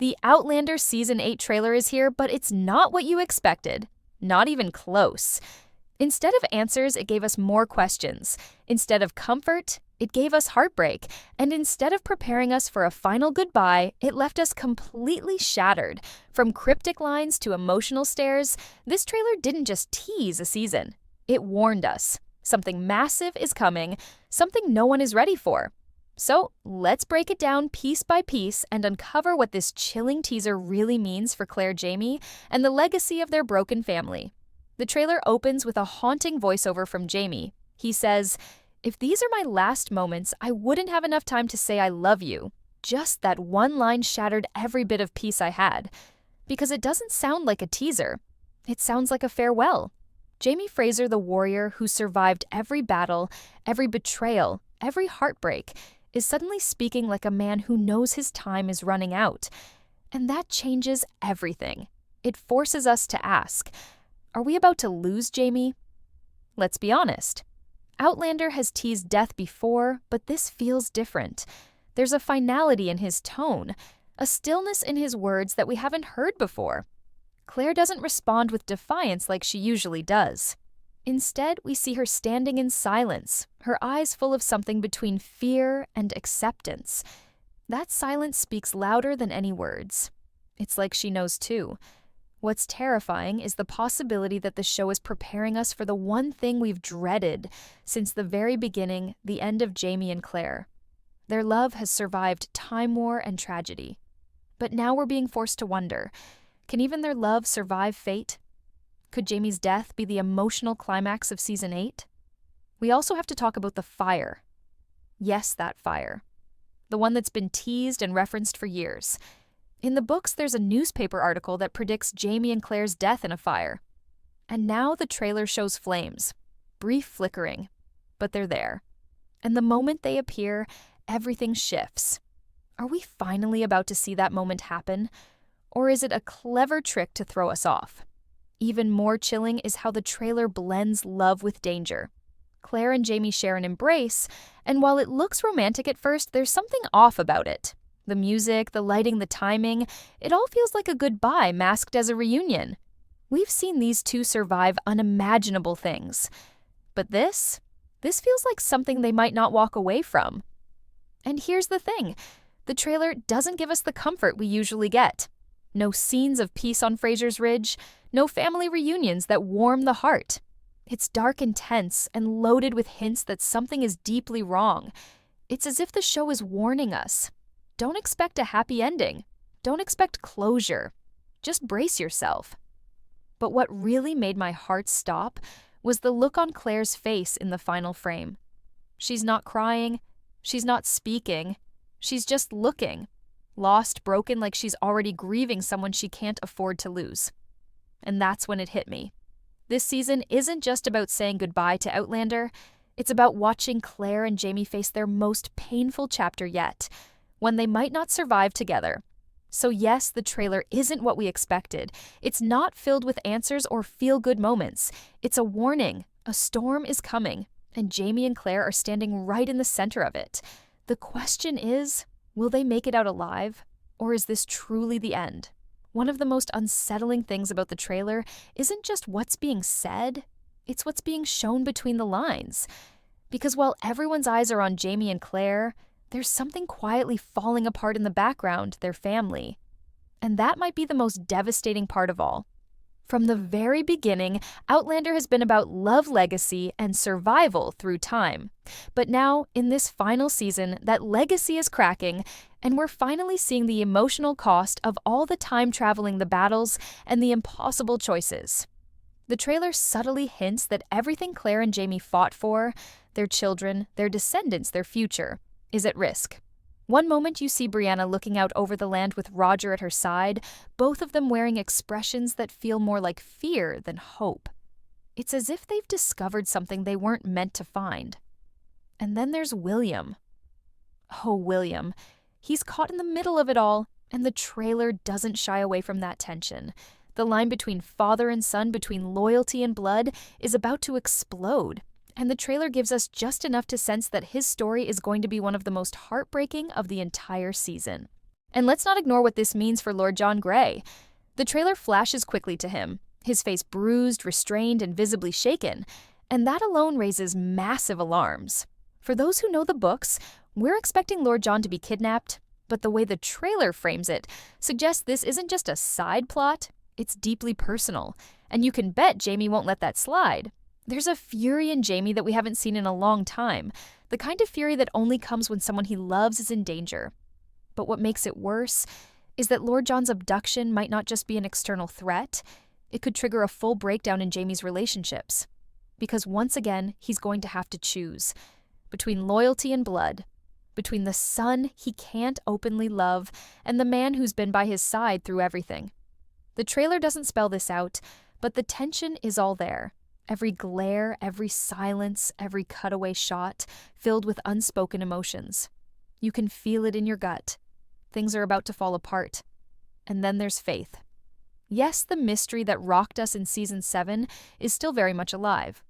The Outlander Season 8 trailer is here, but it's not what you expected. Not even close. Instead of answers, it gave us more questions. Instead of comfort, it gave us heartbreak. And instead of preparing us for a final goodbye, it left us completely shattered. From cryptic lines to emotional stares, this trailer didn't just tease a season. It warned us. Something massive is coming, something no one is ready for. So let's break it down piece by piece and uncover what this chilling teaser really means for Claire Jamie and the legacy of their broken family. The trailer opens with a haunting voiceover from Jamie. He says, "If these are my last moments, I wouldn't have enough time to say I love you." Just that one line shattered every bit of peace I had. Because it doesn't sound like a teaser. It sounds like a farewell. Jamie Fraser, the warrior who survived every battle, every betrayal, every heartbreak, is suddenly speaking like a man who knows his time is running out. And that changes everything. It forces us to ask, are we about to lose Jamie? Let's be honest. Outlander has teased death before, but this feels different. There's a finality in his tone, a stillness in his words that we haven't heard before. Claire doesn't respond with defiance like she usually does. Instead, we see her standing in silence, her eyes full of something between fear and acceptance. That silence speaks louder than any words. It's like she knows too. What's terrifying is the possibility that the show is preparing us for the one thing we've dreaded since the very beginning, the end of Jamie and Claire. Their love has survived time war and tragedy. But now we're being forced to wonder, can even their love survive fate? Could Jamie's death be the emotional climax of Season 8? We also have to talk about the fire. Yes, that fire. The one that's been teased and referenced for years. In the books, there's a newspaper article that predicts Jamie and Claire's death in a fire. And now the trailer shows flames. Brief flickering. But they're there. And the moment they appear, everything shifts. Are we finally about to see that moment happen? Or is it a clever trick to throw us off? Even more chilling is how the trailer blends love with danger. Claire and Jamie share an embrace, and while it looks romantic at first, there's something off about it. The music, the lighting, the timing, it all feels like a goodbye masked as a reunion. We've seen these two survive unimaginable things. But this feels like something they might not walk away from. And here's the thing, the trailer doesn't give us the comfort we usually get. No scenes of peace on Fraser's Ridge, no family reunions that warm the heart. It's dark and tense and loaded with hints that something is deeply wrong. It's as if the show is warning us. Don't expect a happy ending. Don't expect closure. Just brace yourself. But what really made my heart stop was the look on Claire's face in the final frame. She's not crying. She's not speaking. She's just looking. Lost, broken, like she's already grieving someone she can't afford to lose. And that's when it hit me. This season isn't just about saying goodbye to Outlander. It's about watching Claire and Jamie face their most painful chapter yet, one they might not survive together. So yes, the trailer isn't what we expected. It's not filled with answers or feel-good moments. It's a warning. A storm is coming, and Jamie and Claire are standing right in the center of it. The question is, will they make it out alive, or is this truly the end? One of the most unsettling things about the trailer isn't just what's being said, it's what's being shown between the lines. Because while everyone's eyes are on Jamie and Claire, there's something quietly falling apart in the background, their family. And that might be the most devastating part of all. From the very beginning, Outlander has been about love, legacy, and survival through time. But now, in this final season, that legacy is cracking, and we're finally seeing the emotional cost of all the time traveling, the battles, and the impossible choices. The trailer subtly hints that everything Claire and Jamie fought for, their children, their descendants, their future, is at risk. One moment you see Brianna looking out over the land with Roger at her side, both of them wearing expressions that feel more like fear than hope. It's as if they've discovered something they weren't meant to find. And then there's William. Oh, William. He's caught in the middle of it all, and the trailer doesn't shy away from that tension. The line between father and son, between loyalty and blood, is about to explode. And the trailer gives us just enough to sense that his story is going to be one of the most heartbreaking of the entire season. And let's not ignore what this means for Lord John Grey. The trailer flashes quickly to him, his face bruised, restrained, and visibly shaken, and that alone raises massive alarms. For those who know the books, we're expecting Lord John to be kidnapped, but the way the trailer frames it suggests this isn't just a side plot, it's deeply personal, and you can bet Jamie won't let that slide. There's a fury in Jamie that we haven't seen in a long time, the kind of fury that only comes when someone he loves is in danger. But what makes it worse is that Lord John's abduction might not just be an external threat, it could trigger a full breakdown in Jamie's relationships. Because once again, he's going to have to choose between loyalty and blood, between the son he can't openly love and the man who's been by his side through everything. The trailer doesn't spell this out, but the tension is all there. Every glare, every silence, every cutaway shot, filled with unspoken emotions. You can feel it in your gut. Things are about to fall apart. And then there's Faith. Yes, the mystery that rocked us in Season 7 is still very much alive.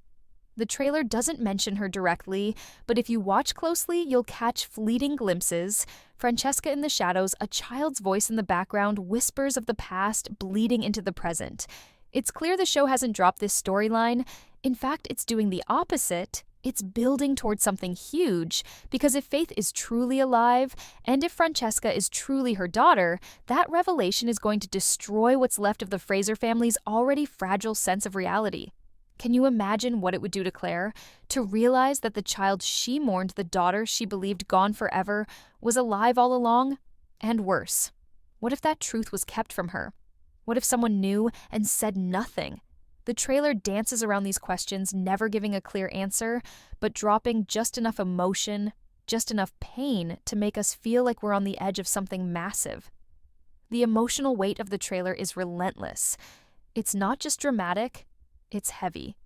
The trailer doesn't mention her directly, but if you watch closely, you'll catch fleeting glimpses. Francesca in the shadows, a child's voice in the background, whispers of the past bleeding into the present. It's clear the show hasn't dropped this storyline. In fact, it's doing the opposite. It's building towards something huge, because if Faith is truly alive, and if Francesca is truly her daughter, that revelation is going to destroy what's left of the Fraser family's already fragile sense of reality. Can you imagine what it would do to Claire to realize that the child she mourned, the daughter she believed gone forever, was alive all along? And worse, what if that truth was kept from her? What if someone knew and said nothing? The trailer dances around these questions, never giving a clear answer, but dropping just enough emotion, just enough pain to make us feel like we're on the edge of something massive. The emotional weight of the trailer is relentless. It's not just dramatic, it's heavy.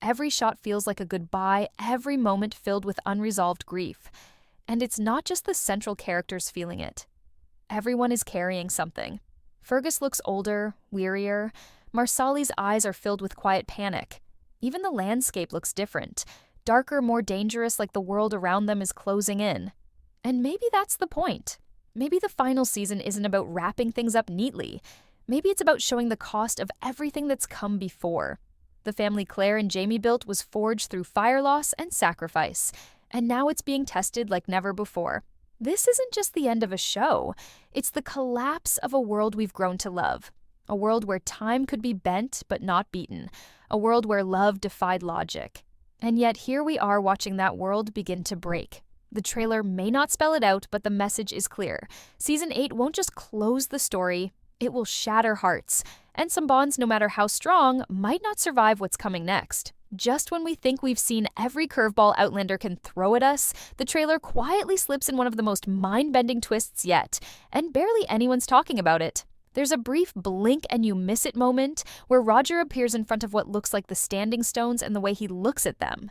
Every shot feels like a goodbye, every moment filled with unresolved grief. And it's not just the central characters feeling it. Everyone is carrying something. Fergus looks older, wearier. Marsali's eyes are filled with quiet panic. Even the landscape looks different, darker, more dangerous, like the world around them is closing in. And maybe that's the point. Maybe the final season isn't about wrapping things up neatly. Maybe it's about showing the cost of everything that's come before. The family Claire and Jamie built was forged through fire loss and sacrifice, and now it's being tested like never before. This isn't just the end of a show. It's the collapse of a world we've grown to love. A world where time could be bent but not beaten. A world where love defied logic. And yet here we are watching that world begin to break. The trailer may not spell it out, but the message is clear. Season 8 won't just close the story, it will shatter hearts. And some bonds, no matter how strong, might not survive what's coming next. Just when we think we've seen every curveball Outlander can throw at us, the trailer quietly slips in one of the most mind-bending twists yet, and barely anyone's talking about it. There's a brief blink and you miss it moment where Roger appears in front of what looks like the standing stones and the way he looks at them.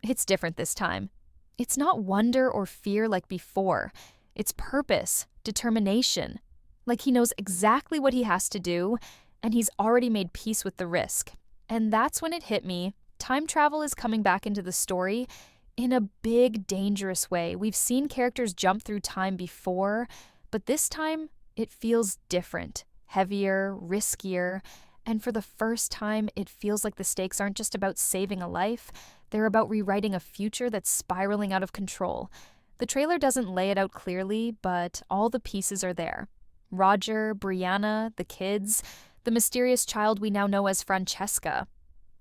It's different this time. It's not wonder or fear like before. It's purpose, determination. Like he knows exactly what he has to do, and he's already made peace with the risk. And that's when it hit me. Time travel is coming back into the story in a big, dangerous way. We've seen characters jump through time before, but this time, it feels different, heavier, riskier, and for the first time, it feels like the stakes aren't just about saving a life, they're about rewriting a future that's spiraling out of control. The trailer doesn't lay it out clearly, but all the pieces are there. Roger, Brianna, the kids, the mysterious child we now know as Francesca.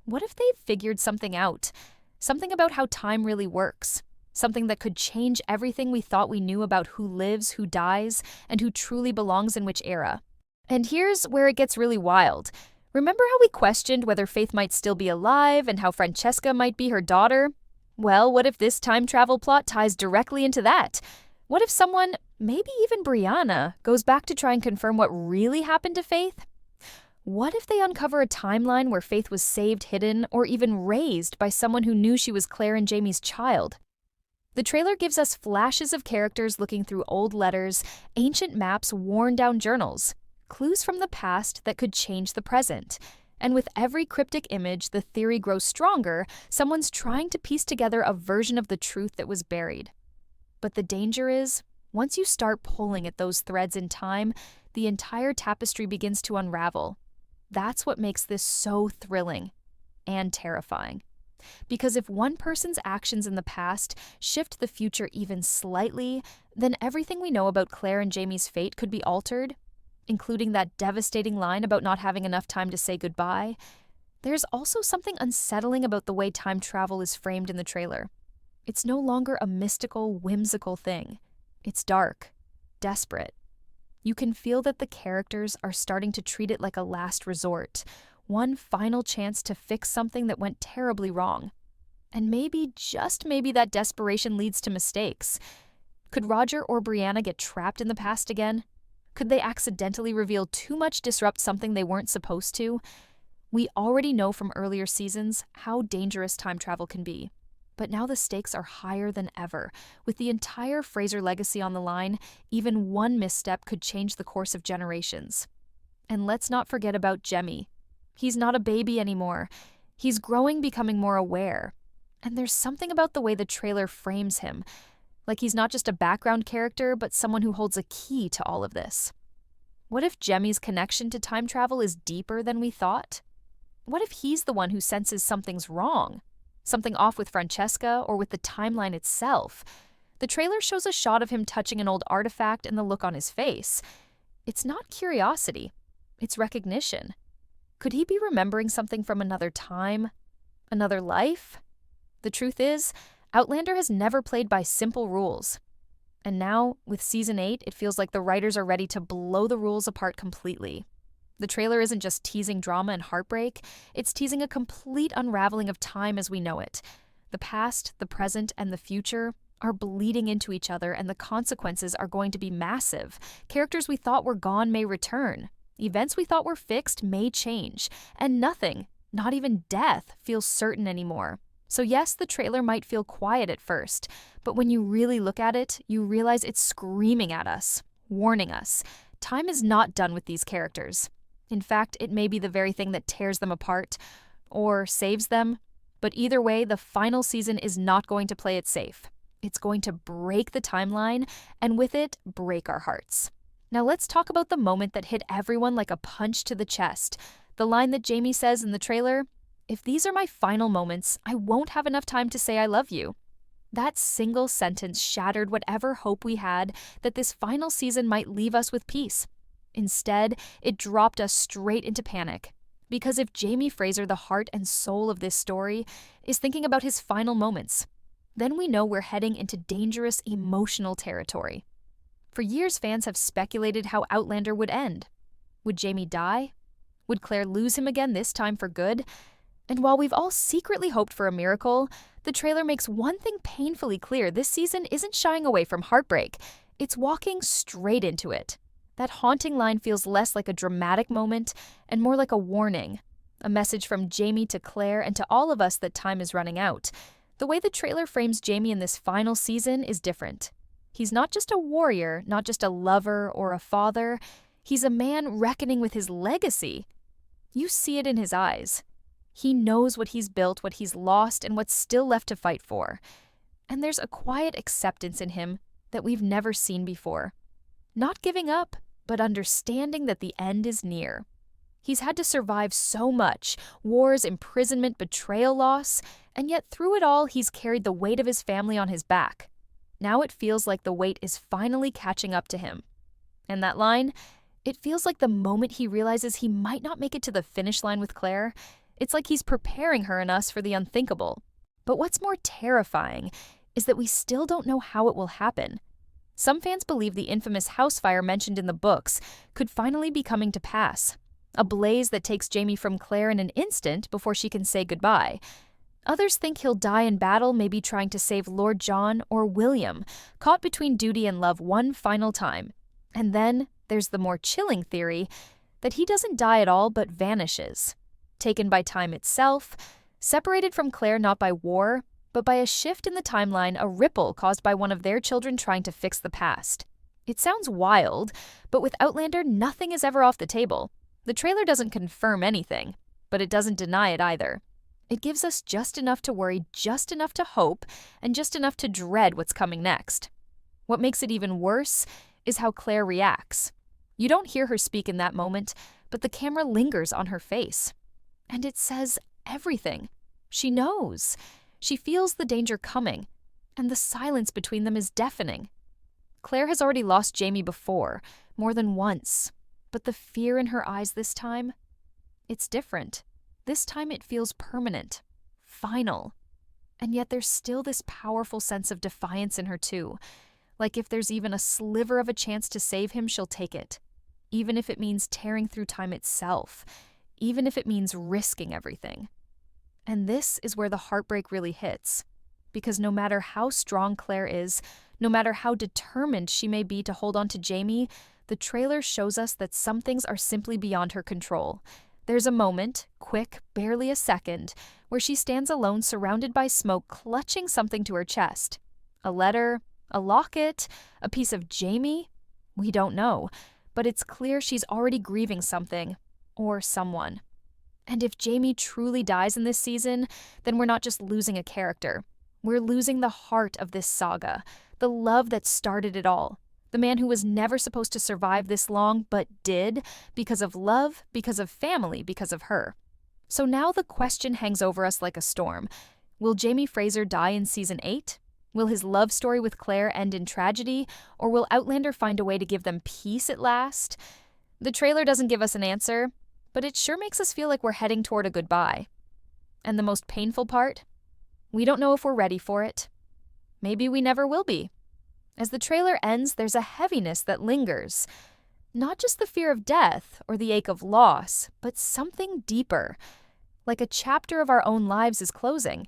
What if they've figured something out? Something about how time really works? Something that could change everything we thought we knew about who lives, who dies, and who truly belongs in which era. And here's where it gets really wild. Remember how we questioned whether Faith might still be alive and how Francesca might be her daughter? Well, what if this time travel plot ties directly into that? What if someone, maybe even Brianna, goes back to try and confirm what really happened to Faith? What if they uncover a timeline where Faith was saved, hidden, or even raised by someone who knew she was Claire and Jamie's child? The trailer gives us flashes of characters looking through old letters, ancient maps, worn-down journals, clues from the past that could change the present. And with every cryptic image, the theory grows stronger. Someone's trying to piece together a version of the truth that was buried. But the danger is, Once you start pulling at those threads in time, the entire tapestry begins to unravel. That's what makes this so thrilling and terrifying. Because if one person's actions in the past shift the future even slightly, then everything we know about Claire and Jamie's fate could be altered, including that devastating line about not having enough time to say goodbye. There's also something unsettling about the way time travel is framed in the trailer. It's no longer a mystical, whimsical thing. It's dark, desperate. You can feel that the characters are starting to treat it like a last resort, one final chance to fix something that went terribly wrong. And maybe, just maybe, that desperation leads to mistakes. Could Roger or Brianna get trapped in the past again? Could they accidentally reveal too much, disrupt something they weren't supposed to? We already know from earlier seasons how dangerous time travel can be. But now the stakes are higher than ever. With the entire Fraser legacy on the line, even one misstep could change the course of generations. And let's not forget about Jemmy. He's not a baby anymore. He's growing, becoming more aware. And there's something about the way the trailer frames him. Like he's not just a background character, but someone who holds a key to all of this. What if Jemmy's connection to time travel is deeper than we thought? What if he's the one who senses something's wrong? Something off with Francesca or with the timeline itself? The trailer shows a shot of him touching an old artifact and the look on his face. It's not curiosity. It's recognition. Could he be remembering something from another time? Another life? The truth is, Outlander has never played by simple rules. And now, with Season 8, it feels like the writers are ready to blow the rules apart completely. The trailer isn't just teasing drama and heartbreak, it's teasing a complete unraveling of time as we know it. The past, the present, and the future are bleeding into each other, and the consequences are going to be massive. Characters we thought were gone may return. Events we thought were fixed may change. And nothing, not even death, feels certain anymore. So yes, the trailer might feel quiet at first, but when you really look at it, you realize it's screaming at us, warning us. Time is not done with these characters. In fact, it may be the very thing that tears them apart, or saves them. But either way, the final season is not going to play it safe. It's going to break the timeline, and with it, break our hearts. Now let's talk about the moment that hit everyone like a punch to the chest. The line that Jamie says in the trailer, "If these are my final moments, I won't have enough time to say I love you." That single sentence shattered whatever hope we had that this final season might leave us with peace. Instead, it dropped us straight into panic. Because if Jamie Fraser, the heart and soul of this story, is thinking about his final moments, then we know we're heading into dangerous emotional territory. For years, fans have speculated how Outlander would end. Would Jamie die? Would Claire lose him again, this time for good? And while we've all secretly hoped for a miracle, the trailer makes one thing painfully clear: this season isn't shying away from heartbreak. It's walking straight into it. That haunting line feels less like a dramatic moment and more like a warning, a message from Jamie to Claire and to all of us that time is running out. The way the trailer frames Jamie in this final season is different. He's not just a warrior, not just a lover or a father. He's a man reckoning with his legacy. You see it in his eyes. He knows what he's built, what he's lost, and what's still left to fight for. And there's a quiet acceptance in him that we've never seen before. Not giving up, but understanding that the end is near. He's had to survive so much: wars, imprisonment, betrayal, loss, and yet through it all, he's carried the weight of his family on his back. Now it feels like the weight is finally catching up to him. And that line, it feels like the moment he realizes he might not make it to the finish line with Claire. It's like he's preparing her and us for the unthinkable. But what's more terrifying is that we still don't know how it will happen. Some fans believe the infamous house fire mentioned in the books could finally be coming to pass. A blaze that takes Jamie from Claire in an instant before she can say goodbye. Others think he'll die in battle, maybe trying to save Lord John or William, caught between duty and love one final time. And then there's the more chilling theory that he doesn't die at all but vanishes. Taken by time itself, separated from Claire not by war, but by a shift in the timeline, a ripple caused by one of their children trying to fix the past. It sounds wild, but with Outlander, nothing is ever off the table. The trailer doesn't confirm anything, but it doesn't deny it either. It gives us just enough to worry, just enough to hope, and just enough to dread what's coming next. What makes it even worse is how Claire reacts. You don't hear her speak in that moment, but the camera lingers on her face. And it says everything. She knows. She feels the danger coming, and the silence between them is deafening. Claire has already lost Jamie before, more than once, but the fear in her eyes this time, it's different. This time it feels permanent, final. And yet there's still this powerful sense of defiance in her too. Like if there's even a sliver of a chance to save him, she'll take it. Even if it means tearing through time itself. Even if it means risking everything. And this is where the heartbreak really hits. Because no matter how strong Claire is, no matter how determined she may be to hold on to Jamie, the trailer shows us that some things are simply beyond her control. There's a moment, quick, barely a second, where she stands alone surrounded by smoke, clutching something to her chest. A letter, a locket, a piece of Jamie? We don't know, but it's clear she's already grieving something, or someone. And if Jamie truly dies in this season, then we're not just losing a character. We're losing the heart of this saga, the love that started it all. The man who was never supposed to survive this long, but did, because of love, because of family, because of her. So now the question hangs over us like a storm. Will Jamie Fraser die in Season 8? Will his love story with Claire end in tragedy? Or will Outlander find a way to give them peace at last? The trailer doesn't give us an answer, but it sure makes us feel like we're heading toward a goodbye. And the most painful part? We don't know if we're ready for it. Maybe we never will be. As the trailer ends, there's a heaviness that lingers. Not just the fear of death or the ache of loss, but something deeper. Like a chapter of our own lives is closing.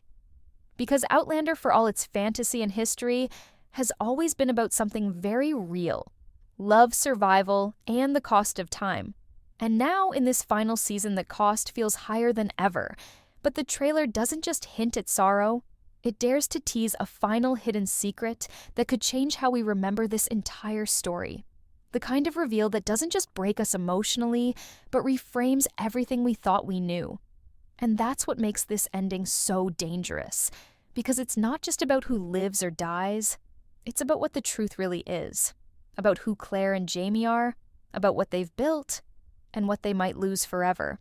Because Outlander, for all its fantasy and history, has always been about something very real. Love, survival, and the cost of time. And now, in this final season, the cost feels higher than ever. But the trailer doesn't just hint at sorrow. It dares to tease a final hidden secret that could change how we remember this entire story. The kind of reveal that doesn't just break us emotionally, but reframes everything we thought we knew. And that's what makes this ending so dangerous. Because it's not just about who lives or dies. It's about what the truth really is. About who Claire and Jamie are. About what they've built. And what they might lose forever.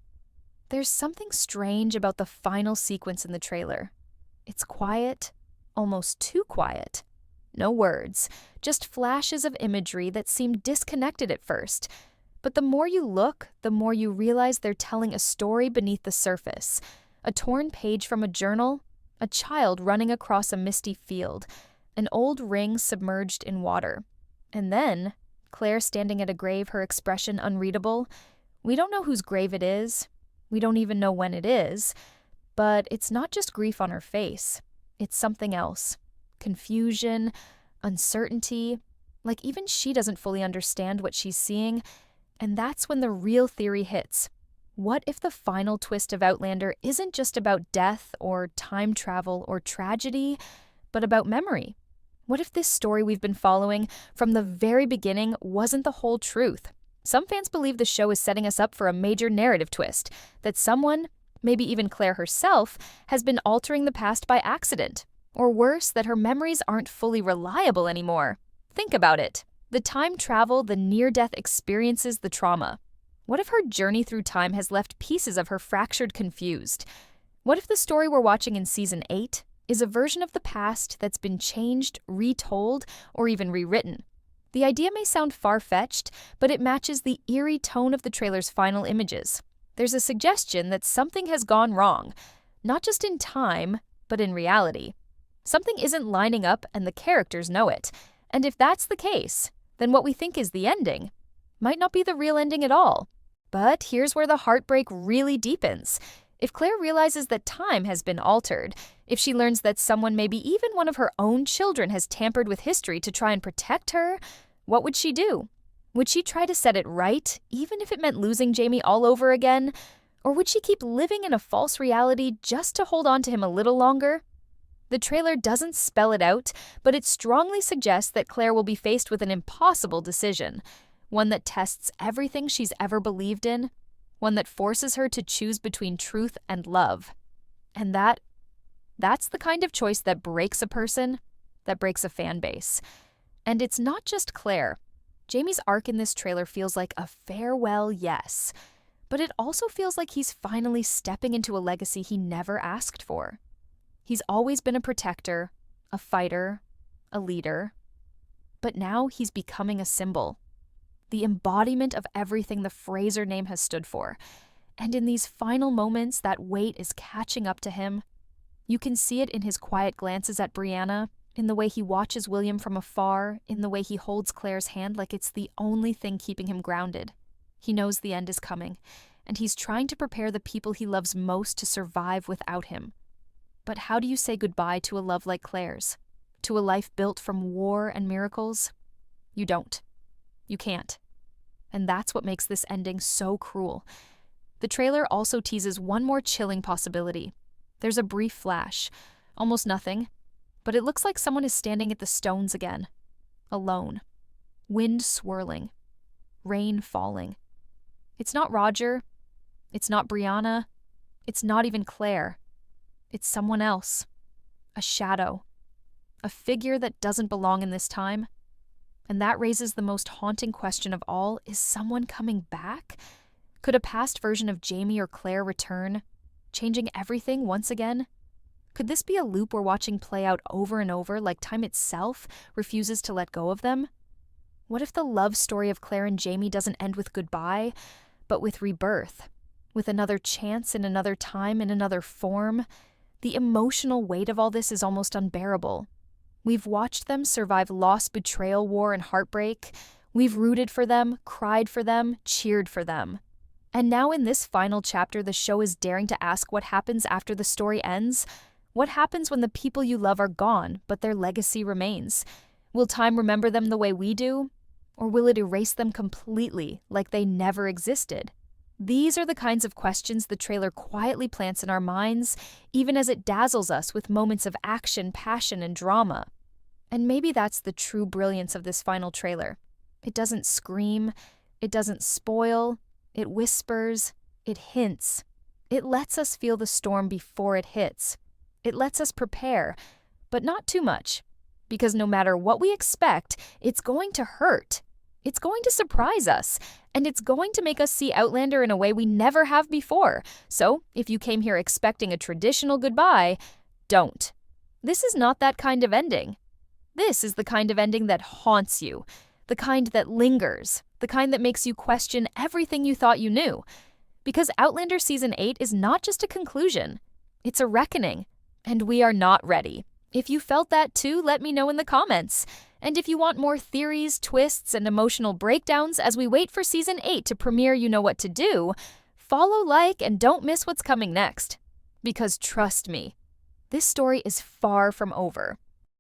There's something strange about the final sequence in the trailer. It's quiet, almost too quiet. No words, just flashes of imagery that seem disconnected at first. But the more you look, the more you realize they're telling a story beneath the surface. A torn page from a journal, a child running across a misty field, an old ring submerged in water. And then, Claire standing at a grave, her expression unreadable. We don't know whose grave it is. We don't even know when it is. But it's not just grief on her face. It's something else. Confusion, uncertainty. Like even she doesn't fully understand what she's seeing. And that's when the real theory hits. What if the final twist of Outlander isn't just about death or time travel or tragedy, but about memory? What if this story we've been following from the very beginning wasn't the whole truth? Some fans believe the show is setting us up for a major narrative twist, that someone, maybe even Claire herself, has been altering the past by accident. Or worse, that her memories aren't fully reliable anymore. Think about it. The time travel, the near-death experiences, the trauma. What if her journey through time has left pieces of her fractured confused? What if the story we're watching in Season 8 is a version of the past that's been changed, retold, or even rewritten? The idea may sound far-fetched, but it matches the eerie tone of the trailer's final images. There's a suggestion that something has gone wrong, not just in time, but in reality. Something isn't lining up and the characters know it. And if that's the case, then what we think is the ending might not be the real ending at all. But here's where the heartbreak really deepens. If Claire realizes that time has been altered, if she learns that someone, maybe even one of her own children, has tampered with history to try and protect her, what would she do? Would she try to set it right, even if it meant losing Jamie all over again? Or would she keep living in a false reality just to hold on to him a little longer? The trailer doesn't spell it out, but it strongly suggests that Claire will be faced with an impossible decision, one that tests everything she's ever believed in, one that forces her to choose between truth and love. And that's the kind of choice that breaks a person, that breaks a fan base. And it's not just Claire. Jamie's arc in this trailer feels like a farewell yes, but it also feels like he's finally stepping into a legacy he never asked for. He's always been a protector, a fighter, a leader, but now he's becoming a symbol, the embodiment of everything the Fraser name has stood for. And in these final moments, that weight is catching up to him. You can see it in his quiet glances at Brianna, in the way he watches William from afar, in the way he holds Claire's hand like it's the only thing keeping him grounded. He knows the end is coming, and he's trying to prepare the people he loves most to survive without him. But how do you say goodbye to a love like Claire's? To a life built from war and miracles? You don't. You can't. And that's what makes this ending so cruel. The trailer also teases one more chilling possibility. There's a brief flash, almost nothing, but it looks like someone is standing at the stones again, alone, wind swirling, rain falling. It's not Roger, it's not Brianna, it's not even Claire. It's someone else, a shadow, a figure that doesn't belong in this time. And that raises the most haunting question of all: is someone coming back? Could a past version of Jamie or Claire return, changing everything once again? Could this be a loop we're watching play out over and over, like time itself refuses to let go of them? What if the love story of Claire and Jamie doesn't end with goodbye, but with rebirth, with another chance in another time, in another form? The emotional weight of all this is almost unbearable. We've watched them survive loss, betrayal, war, and heartbreak. We've rooted for them, cried for them, cheered for them. And now in this final chapter, the show is daring to ask what happens after the story ends. What happens when the people you love are gone, but their legacy remains? Will time remember them the way we do? Or will it erase them completely, like they never existed? These are the kinds of questions the trailer quietly plants in our minds, even as it dazzles us with moments of action, passion, and drama. And maybe that's the true brilliance of this final trailer. It doesn't scream, it doesn't spoil, it whispers, it hints. It lets us feel the storm before it hits. It lets us prepare, but not too much. Because no matter what we expect, it's going to hurt. It's going to surprise us, and it's going to make us see Outlander in a way we never have before. So, if you came here expecting a traditional goodbye, don't. This is not that kind of ending. This is the kind of ending that haunts you, the kind that lingers, the kind that makes you question everything you thought you knew. Because Outlander Season 8 is not just a conclusion, it's a reckoning, and we are not ready. If you felt that too, let me know in the comments. And if you want more theories, twists, and emotional breakdowns as we wait for Season 8 to premiere You Know What to Do, follow, like, and don't miss what's coming next. Because trust me, this story is far from over.